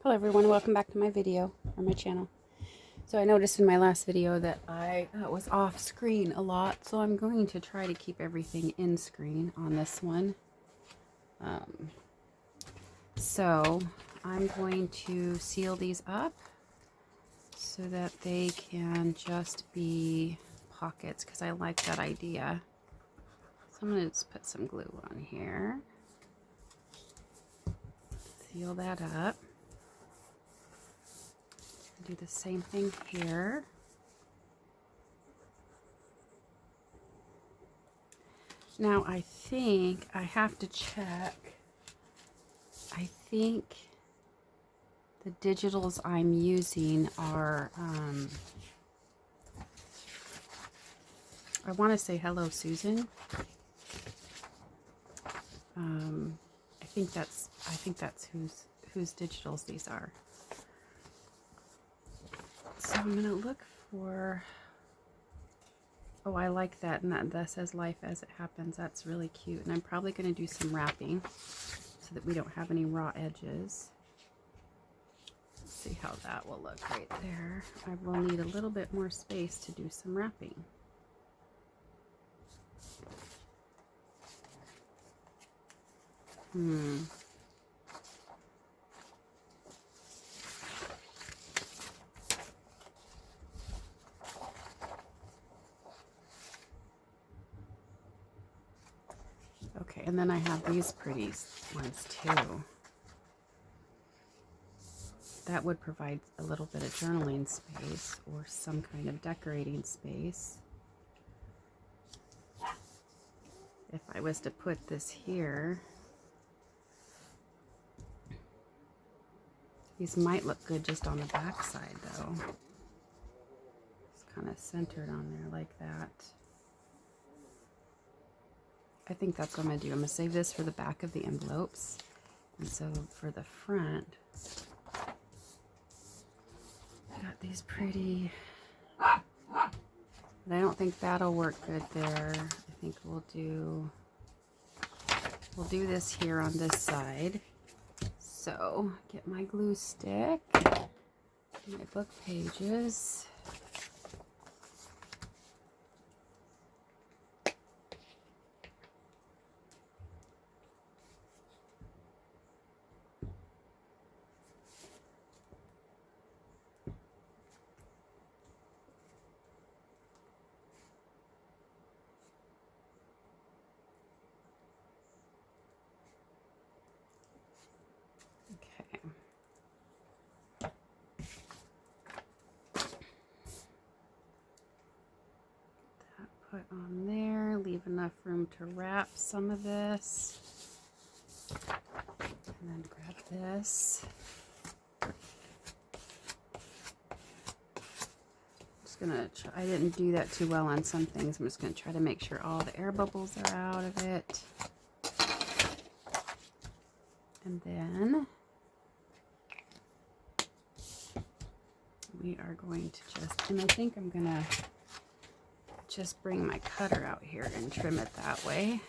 Hello everyone, welcome back to my video, or my channel. So I noticed in my last video that I was off screen a lot, so I'm going to try to keep everything in screen on this one. So I'm going to seal these up so that they can just be pockets, because I like that idea. So I'm going to just put some glue on here. Seal that up. Do the same thing here. Now I think I have to check. I think the digitals I'm using are, I want to say Hello Susan. I think that's whose digitals these are. So I'm gonna look for, oh, I like that, and that says life as it happens. That's really cute. And I'm probably gonna do some wrapping so that we don't have any raw edges. Let's see how that will look right there. I will need a little bit more space to do some wrapping. Okay, and then I have these pretty ones too. That would provide a little bit of journaling space or some kind of decorating space. If I was to put this here, these might look good just on the back side though. It's kind of centered on there like that. I think that's what I'm going to do. I'm going to save this for the back of the envelopes. And so for the front, I got these pretty, but I don't think that'll work good there. I think we'll do this here on this side. So get my glue stick, my book pages. Put on there, leave enough room to wrap some of this, and then grab this. Just gonna try, I didn't do that too well on some things. I'm just gonna try to make sure all the air bubbles are out of it. And then we are going to just, and I think I'm gonna just bring my cutter out here and trim it that way.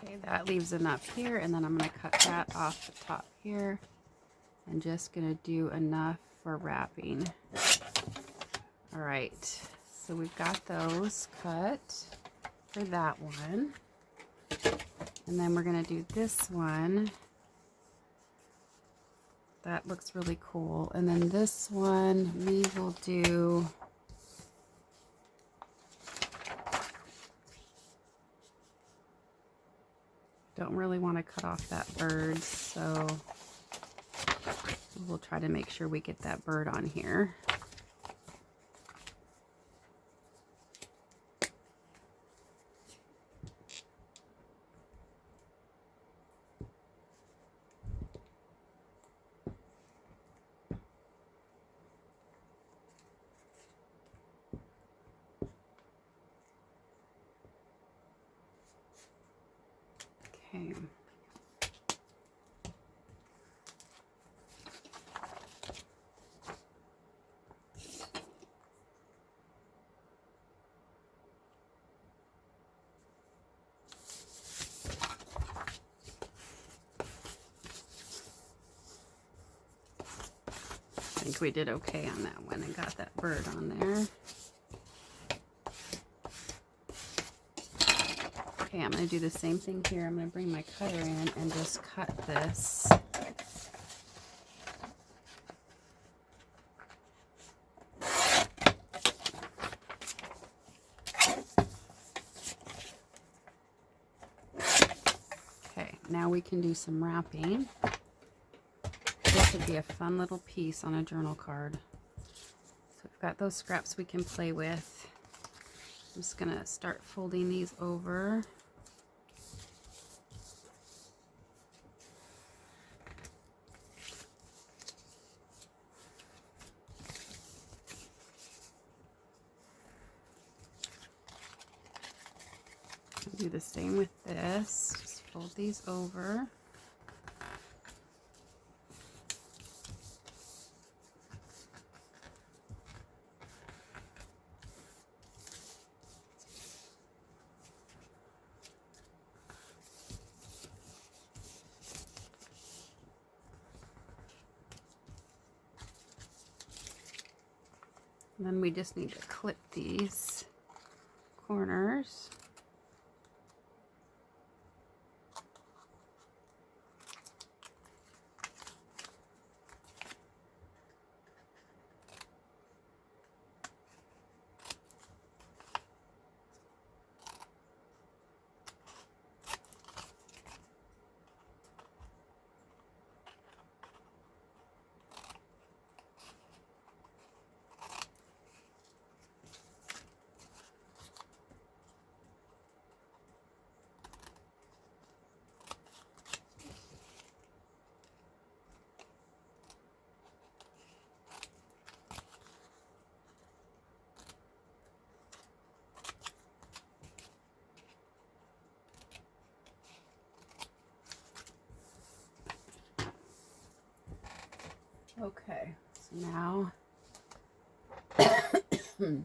Okay, that leaves enough here, and then I'm going to cut that off the top here and just going to do enough for wrapping. All right, so we've got those cut for that one. And then we're going to do this one. That looks really cool. And then this one we will do, don't really want to cut off that bird, so we'll try to make sure we get that bird on here. Okay. think we did okay on that one and got that bird on there. Okay, I'm going to do the same thing here. I'm going to bring my cutter in and just cut this. Okay, now we can do some wrapping. This would be a fun little piece on a journal card. So we've got those scraps we can play with. I'm just going to start folding these over. Do the same with this. Just fold these over. And then we just need to clip these corners. Okay, so now give me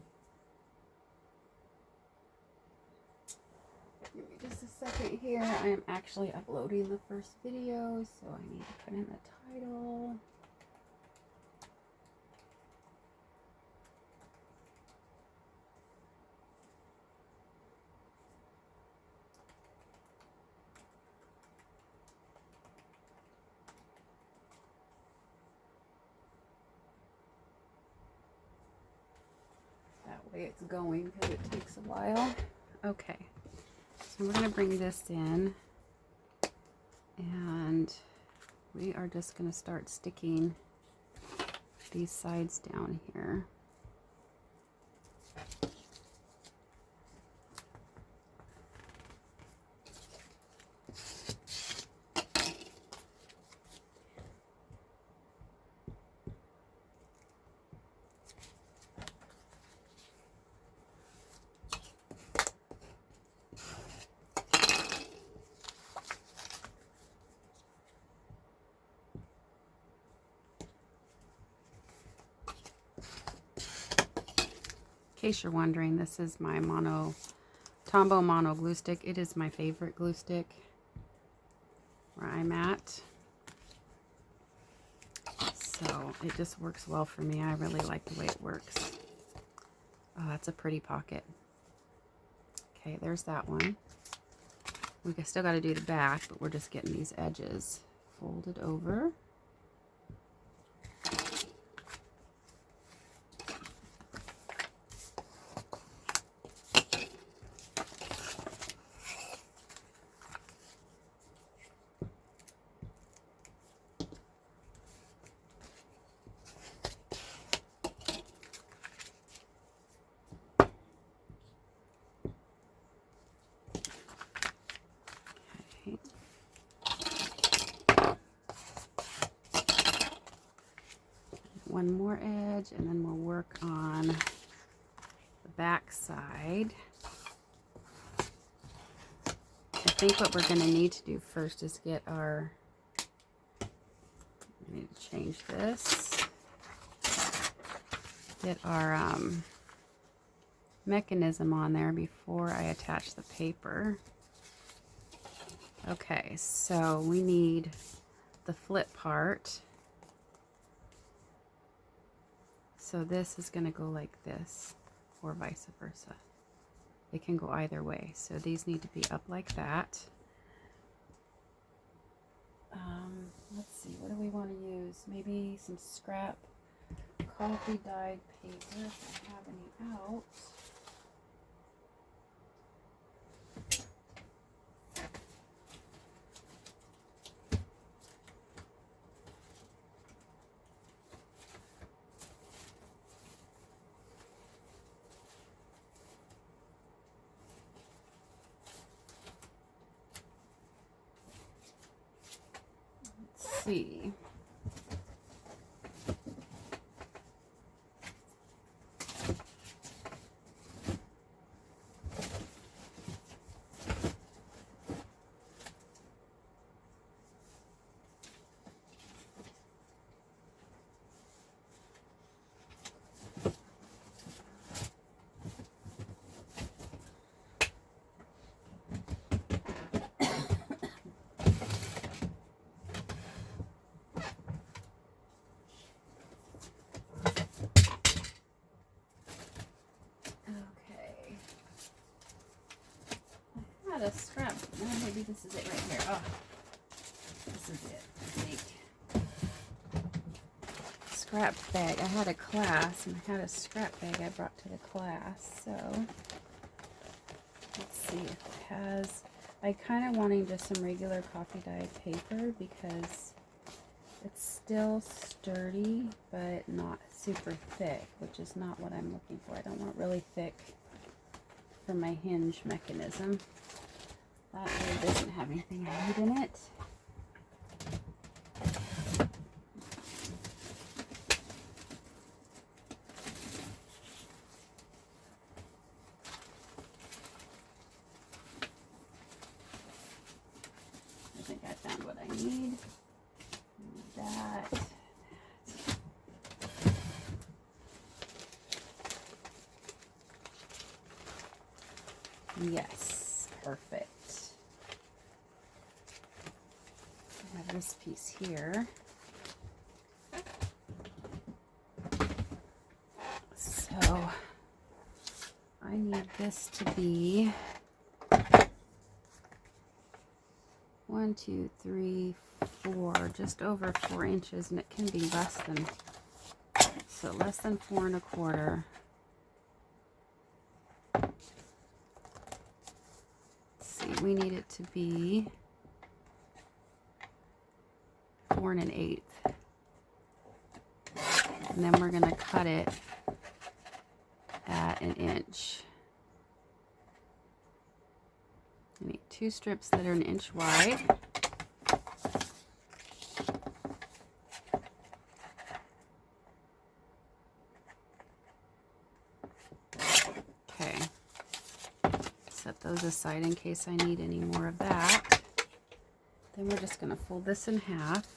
just a second here. I am actually uploading the first video, so I need to put in the title. That way it's going because it takes a while. Okay, so we're going to bring this in and we are just going to start sticking these sides down here. In case you're wondering, this is my Tombow Mono glue stick. It is my favorite glue stick where I'm at. So it just works well for me. I really like the way it works. Oh, that's a pretty pocket. Okay, there's that one. We still got to do the back, but we're just getting these edges folded over. One more edge, and then we'll work on the back side. I think what we're going to need to do first is get our, I need to change this, get our mechanism on there before I attach the paper. Okay, so we need the flip part. So this is going to go like this, or vice versa. It can go either way. So these need to be up like that. Let's see, what do we want to use? Maybe some scrap coffee dyed paper if I have any out. Let's see. A scrap. Oh, maybe this is it right here. Oh, this is it. Scrap bag. I had a class and I had a scrap bag I brought to the class. So let's see if it has. I kind of wanting just some regular coffee dyed paper because it's still sturdy but not super thick, which is not what I'm looking for. I don't want really thick for my hinge mechanism. That really doesn't have anything I need in it. I think I found what I need. That. Yes, perfect. I have this piece here. So I need this to be 1, 2, 3, 4, just over 4 inches, and it can be less than, so less than 4 1/4. Let's see, we need it to be 4 1/8, and then we're going to cut it at 1 inch. I need 2 strips that are 1 inch wide. Okay, set those aside in case I need any more of that. Then we're just going to fold this in half.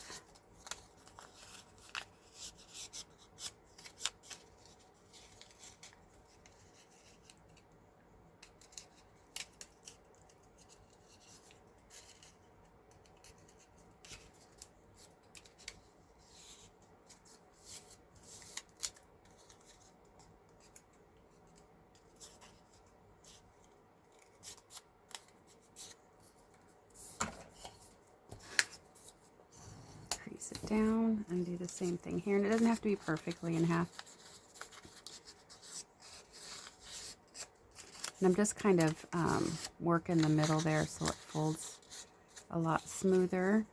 It down and do the same thing here, and it doesn't have to be perfectly in half. And I'm just kind of working the middle there so it folds a lot smoother.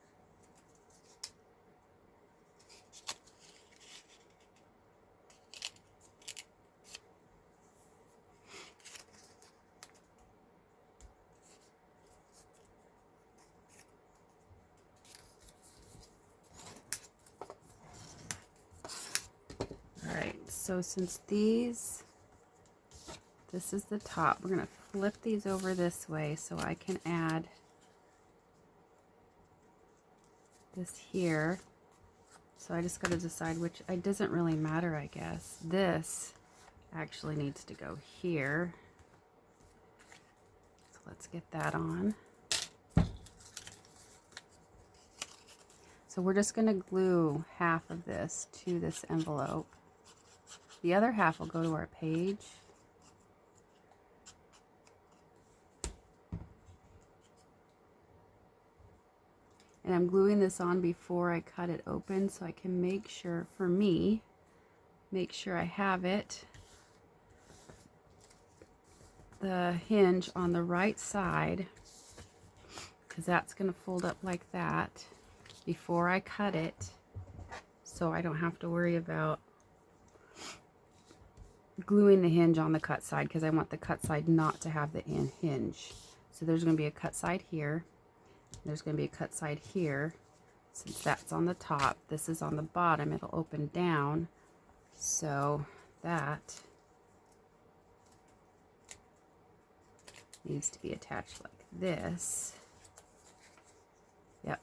So since this is the top, we're going to flip these over this way so I can add this here. So I just got to decide which, it doesn't really matter, I guess. This actually needs to go here. So let's get that on. So we're just going to glue half of this to this envelope. The other half will go to our page. And I'm gluing this on before I cut it open so I can make sure, for me, make sure I have it, the hinge on the right side, because that's going to fold up like that before I cut it, so I don't have to worry about gluing the hinge on the cut side, because I want the cut side not to have the hinge. So there's going to be a cut side here. There's going to be a cut side here. Since that's on the top, this is on the bottom, it'll open down. So that needs to be attached like this. Yep.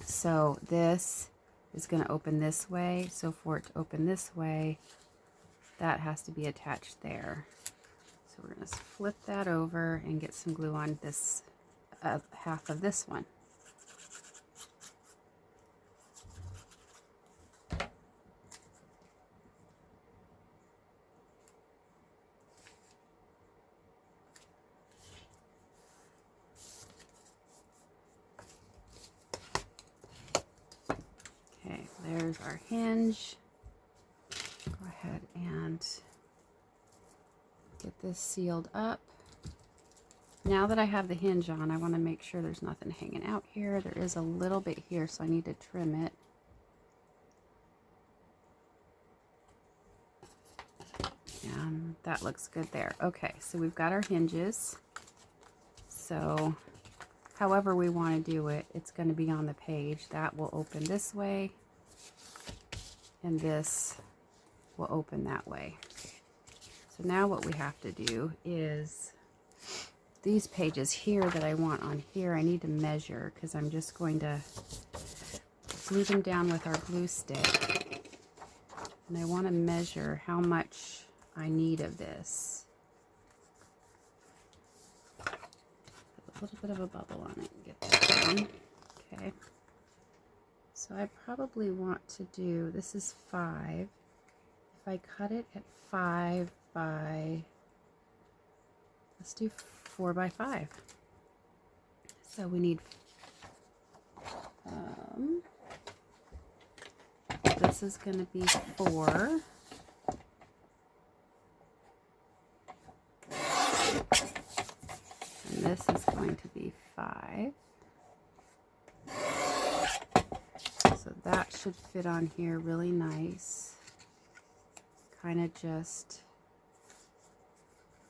So this is going to open this way. So for it to open this way, that has to be attached there. So we're going to flip that over and get some glue on this half of this one. Okay, there's our hinge. Go ahead and get this sealed up. Now that I have the hinge on, I want to make sure there's nothing hanging out here. There is a little bit here, so I need to trim it. And that looks good there. Okay, so we've got our hinges. So however we want to do it, it's going to be on the page. That will open this way, and this will open that way. So now what we have to do is these pages here that I want on here, I need to measure, because I'm just going to glue them down with our glue stick. And I want to measure how much I need of this. Put a little bit of a bubble on it and get that down. Okay. So I probably want to do, this is 5. If I cut it at 5 by, let's do 4 by 5. So we need, this is going to be 4. And this is going to be 5. So that should fit on here really nice. Kind of just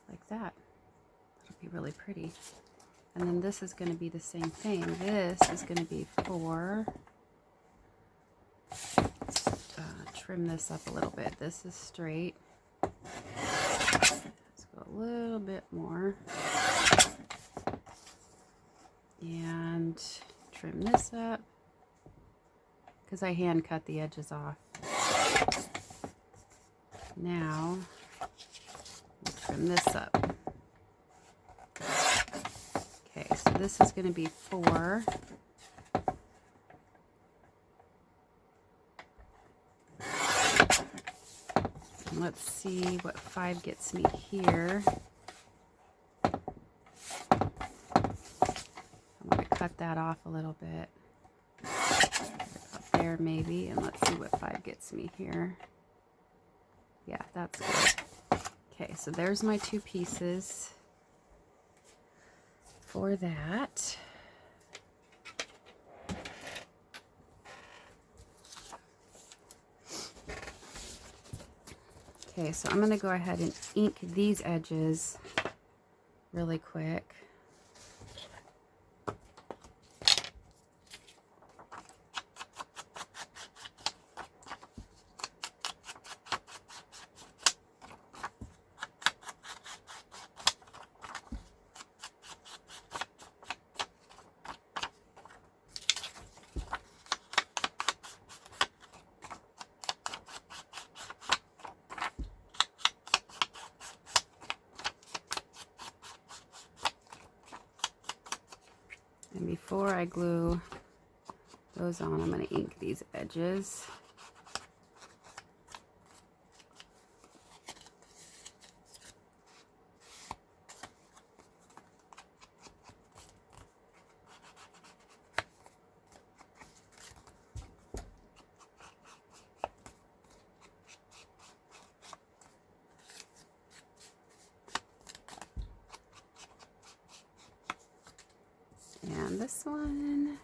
like that. That'll be really pretty. And then this is going to be the same thing. This is going to be 4. Trim this up a little bit. This is straight. Let's go a little bit more. And trim this up, because I hand cut the edges off. Now, we'll trim this up. Okay, so this is going to be 4. And let's see what 5 gets me here. I'm going to cut that off a little bit. Up there maybe, and let's see what 5 gets me here. Yeah, that's good. Okay, so there's my 2 pieces for that. Okay, so I'm going to go ahead and ink these edges really quick. And before I glue those on, I'm going to ink these edges. And this one.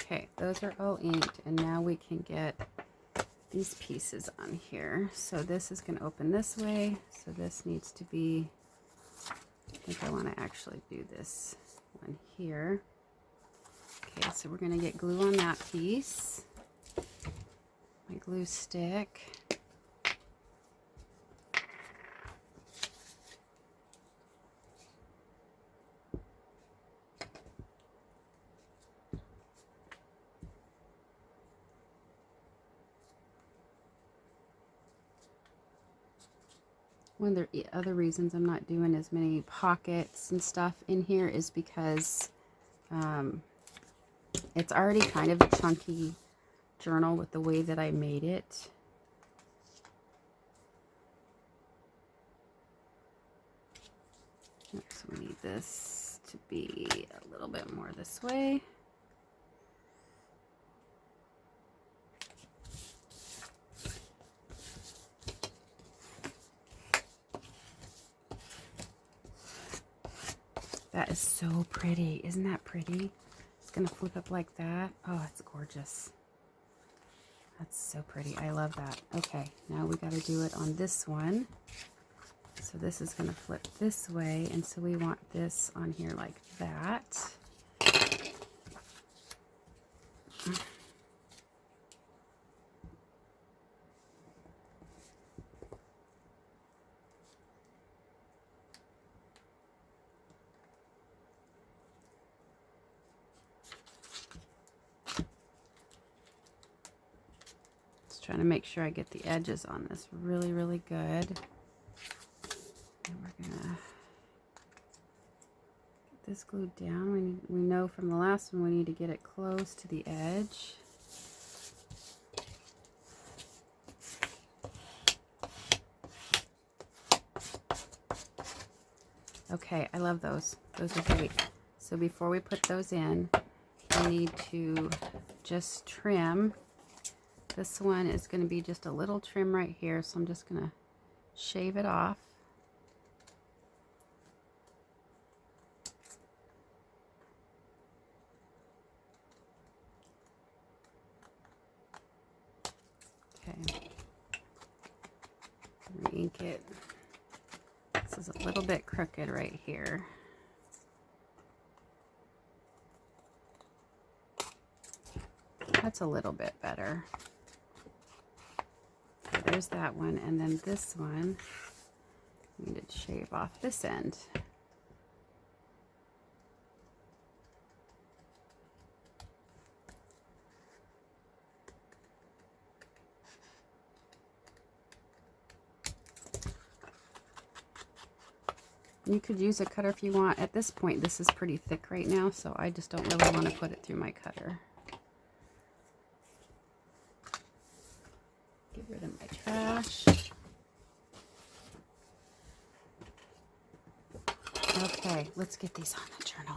Okay, those are all inked, and now we can get these pieces on here. So this is going to open this way, so this needs to be, I think I want to actually do this one here. Okay, so we're going to get glue on that piece. My glue stick. One of the other reasons I'm not doing as many pockets and stuff in here is because it's already kind of a chunky journal with the way that I made it. So we need this to be a little bit more this way. That is so pretty. Isn't that pretty? It's going to flip up like that. Oh, it's gorgeous. That's so pretty. I love that. Okay, now we got to do it on this one. So this is going to flip this way, and so we want this on here like that. Trying to make sure I get the edges on this really, really good. And we're gonna get this glued down. We know from the last one we need to get it close to the edge. Okay, I love those. Those are great. So before we put those in, we need to just trim. This one is going to be just a little trim right here, so I'm just going to shave it off. Okay. Re-ink it. This is a little bit crooked right here. That's a little bit better. There's that one, and then this one, we need to shave off this end. You could use a cutter if you want. At this point, this is pretty thick right now, so I just don't really want to put it through my cutter. Get rid of my trash. Okay, let's get these on the journal.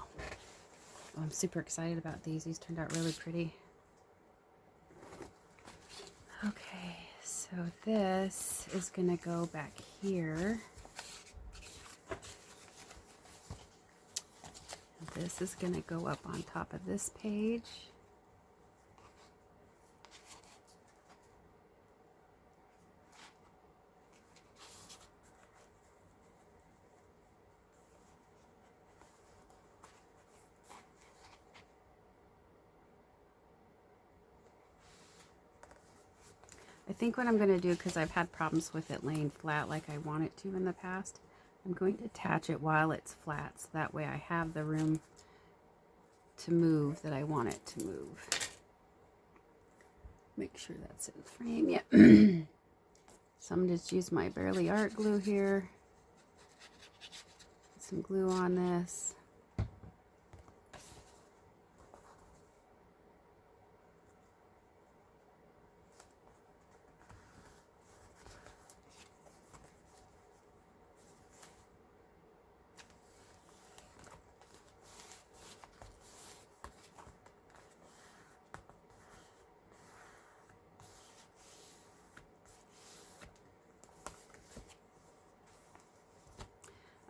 Oh, I'm super excited about these. These turned out really pretty. Okay, so this is going to go back here. This is going to go up on top of this page. I think what I'm going to do, because I've had problems with it laying flat like I want it to in the past, I'm going to attach it while it's flat, so that way I have the room to move that I want it to move. Make sure that's in frame. Yeah. So I'm just use my Barely Art glue here. Put some glue on this.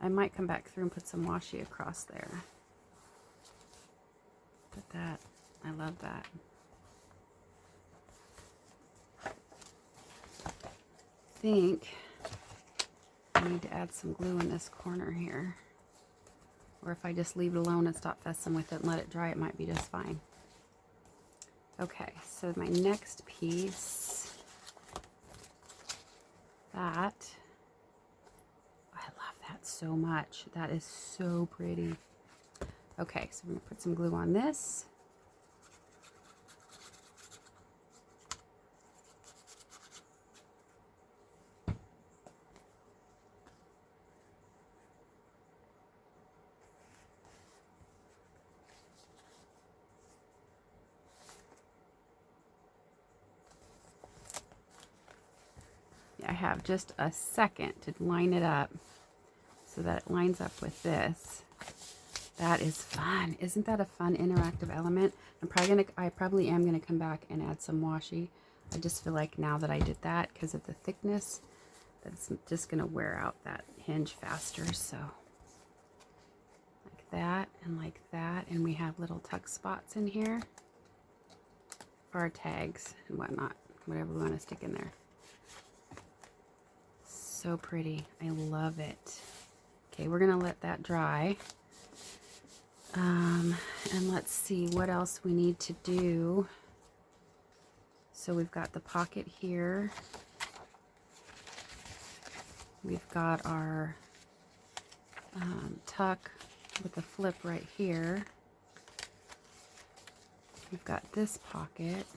I might come back through and put some washi across there. But that, I love that. I think I need to add some glue in this corner here. Or if I just leave it alone and stop fussing with it and let it dry, it might be just fine. Okay, so my next piece, that, I love that so much. That is so pretty. Okay, so I'm going to put some glue on this. I have just a second to line it up so that it lines up with this. That is fun. Isn't that a fun interactive element? I probably am gonna come back and add some washi. I just feel like now that I did that, because of the thickness, that's just gonna wear out that hinge faster. So like that and like that, and we have little tuck spots in here for our tags and whatnot, whatever we want to stick in there. So pretty. I love it. Okay, we're gonna let that dry. And let's see what else we need to do. So we've got the pocket here. We've got our tuck with a flip right here. We've got this pocket.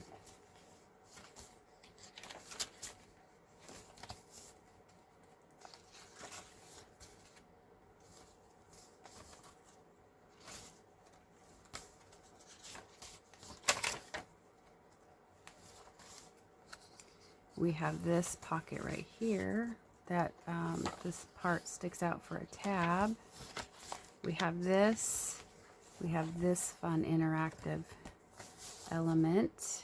We have this pocket right here that this part sticks out for a tab. We have this fun interactive element,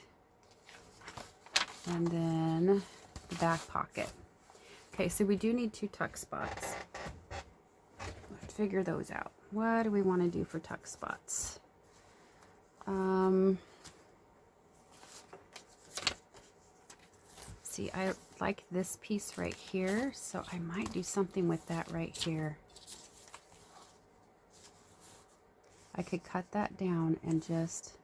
and then the back pocket. Okay, so we do need 2 tuck spots. Let's figure those out. What do we want to do for tuck spots? See, I like this piece right here, so I might do something with that right here. I could cut that down and just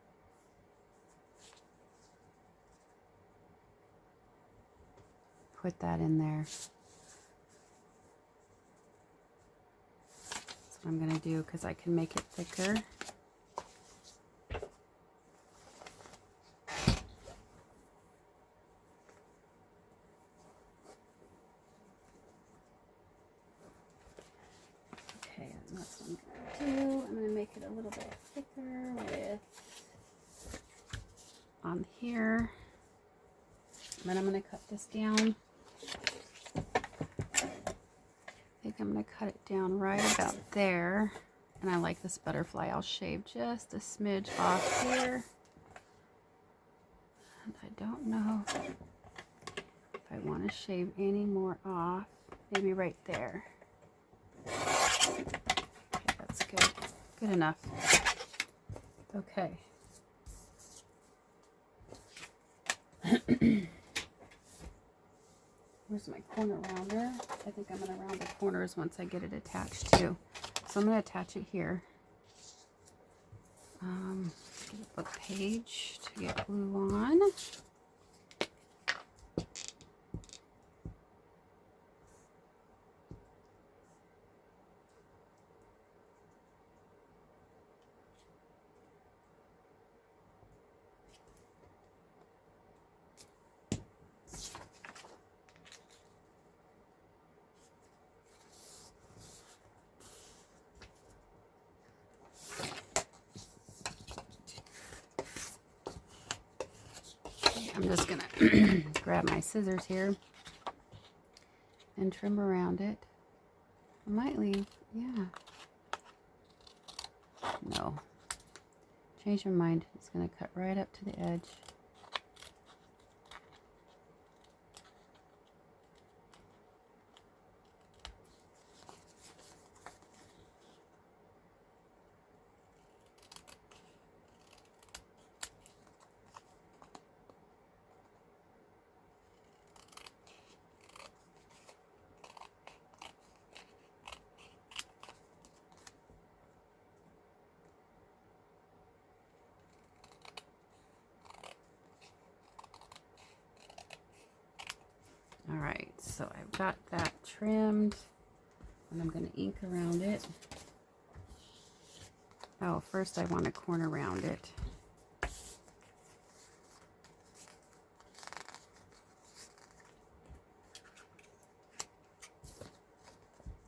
put that in there. That's what I'm going to do, because I can make it thicker. That's what I'm going to do. I'm going to make it a little bit thicker with on here. And then I'm going to cut this down. I think I'm going to cut it down right about there. And I like this butterfly. I'll shave just a smidge off here. And I don't know if I want to shave any more off. Maybe right there. That's good. Good enough. Okay. Where's my corner rounder? I think I'm going to round the corners once I get it attached too. So I'm going to attach it here. Get a book page to get glue on. I'm just gonna grab my scissors here and trim around it. I might leave, yeah. No. Change your mind. It's gonna cut right up to the edge. So I've got that trimmed, and I'm going to ink around it. Oh, first I want to corner round it.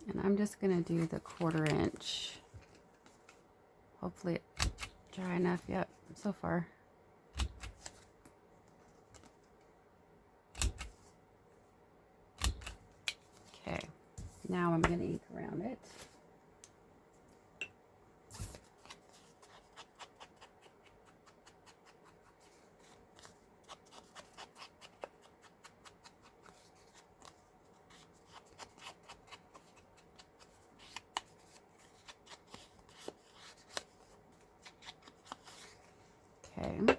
And I'm just going to do the 1/4 inch. Hopefully it's dry enough. Yep, so far. Okay, now I'm going to ink around it. Okay.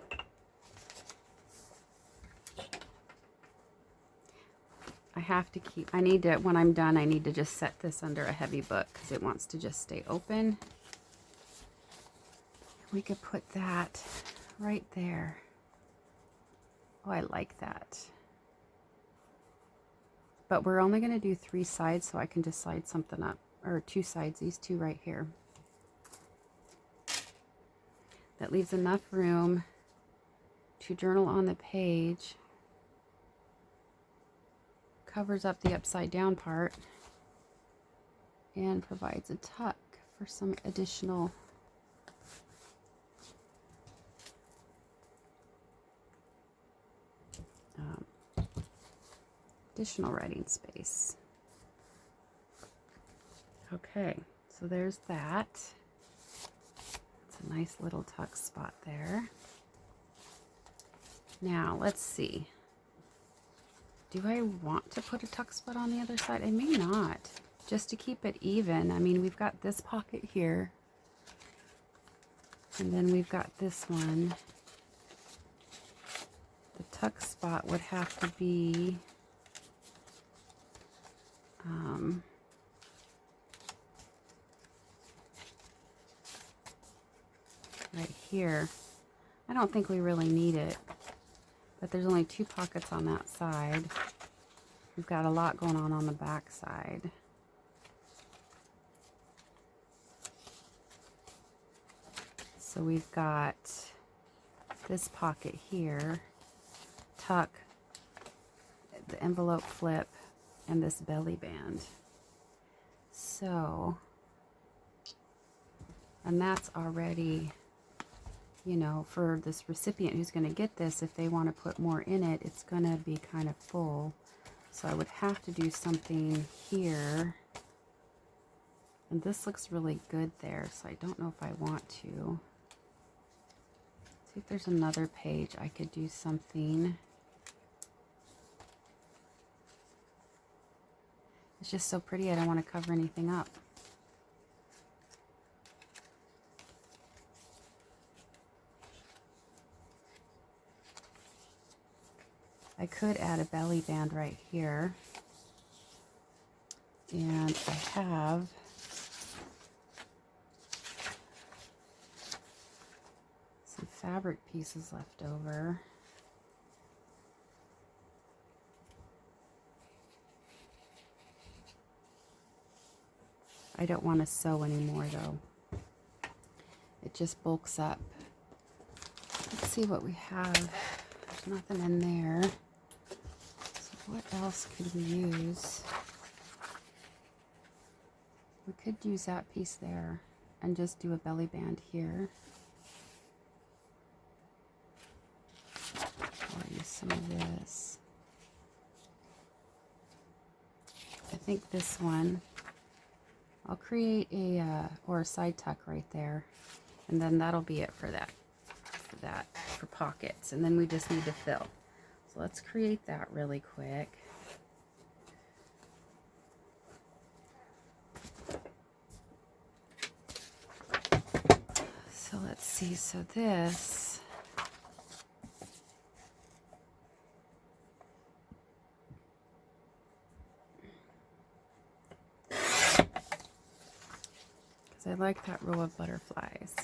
I have to keep, I need to, when I'm done, I need to just set this under a heavy book because it wants to just stay open. We could put that right there. Oh, I like that. But we're only going to do 3 sides, so I can just slide something up, or 2 sides, these 2 right here. That leaves enough room to journal on the page. Covers up the upside down part and provides a tuck for some additional writing space. Okay, so there's that. It's a nice little tuck spot there. Now let's see. Do I want to put a tuck spot on the other side? I may not, just to keep it even. I mean, we've got this pocket here, and then we've got this one. The tuck spot would have to be right here. I don't think we really need it, but there's only 2 pockets on that side. We've got a lot going on the back side. So we've got this pocket here, tuck, the envelope flip, and this belly band. So, and that's already, you know, for this recipient who's going to get this, if they want to put more in it, it's going to be kind of full. So I would have to do something here. And this looks really good there, so I don't know if I want to. See if there's another page I could do something. It's just so pretty, I don't want to cover anything up. I could add a belly band right here. And I have some fabric pieces left over. I don't want to sew anymore though. It just bulks up. Let's see what we have. There's nothing in there. So what else could we use? We could use that piece there and just do a belly band here. Or use some of this. I think this one, I'll create a side tuck right there, and then that'll be it for for pockets, and then we just need to fill. So let's create that really quick. So let's see, so this, because I like that row of butterflies.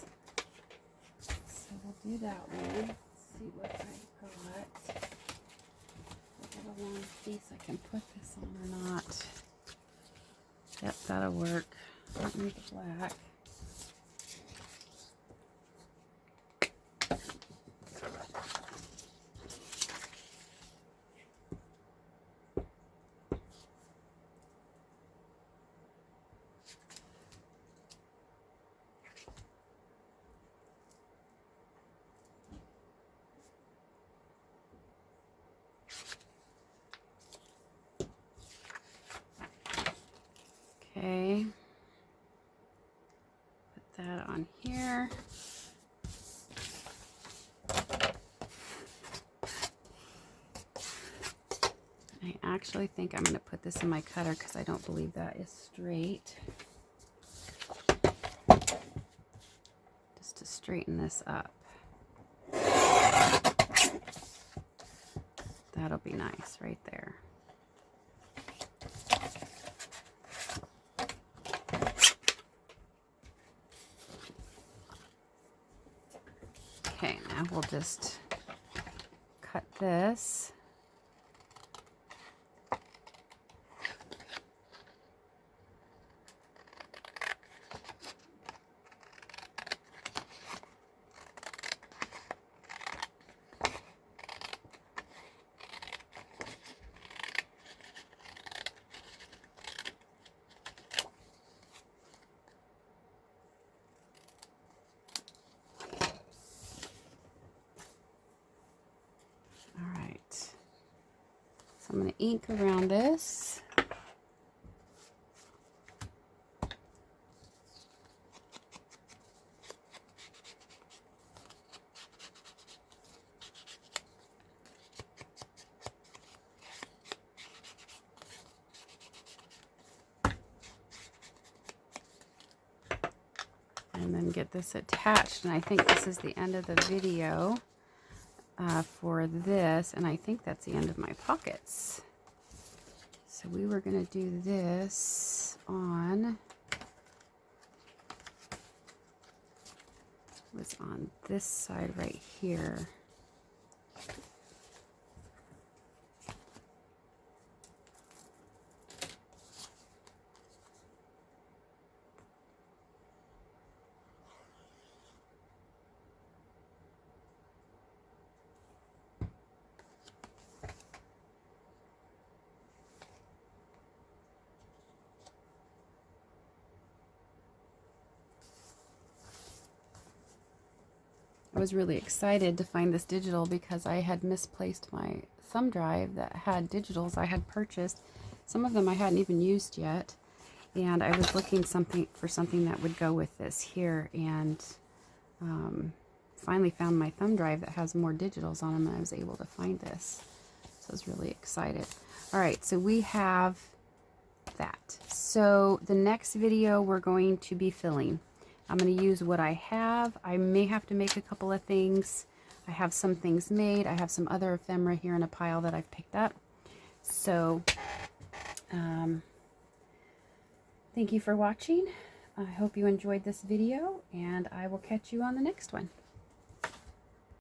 So we'll do that one. Let's see what I've got. have a long piece I can put this on or not. Yep, that'll work. Don't make it black. Okay, put that on here. I actually think I'm going to put this in my cutter because I don't believe that is straight. Just to straighten this up. That'll be nice right there. Okay, now we'll just cut this. I'm going to ink around this. And then get this attached. And I think this is the end of the video. For this, and I think that's the end of my pockets. So we were going to do this on, was on this side right here. I was really excited to find this digital because I had misplaced my thumb drive that had digitals I had purchased. Some of them I hadn't even used yet, and I was looking for something that would go with this here, and finally found my thumb drive that has more digitals on them, and I was able to find this. So I was really excited. All right, so we have that. So the next video we're going to be filling. I'm going to use what I have. I may have to make a couple of things. I have some things made. I have some other ephemera here in a pile that I've picked up. So, thank you for watching. I hope you enjoyed this video, and I will catch you on the next one.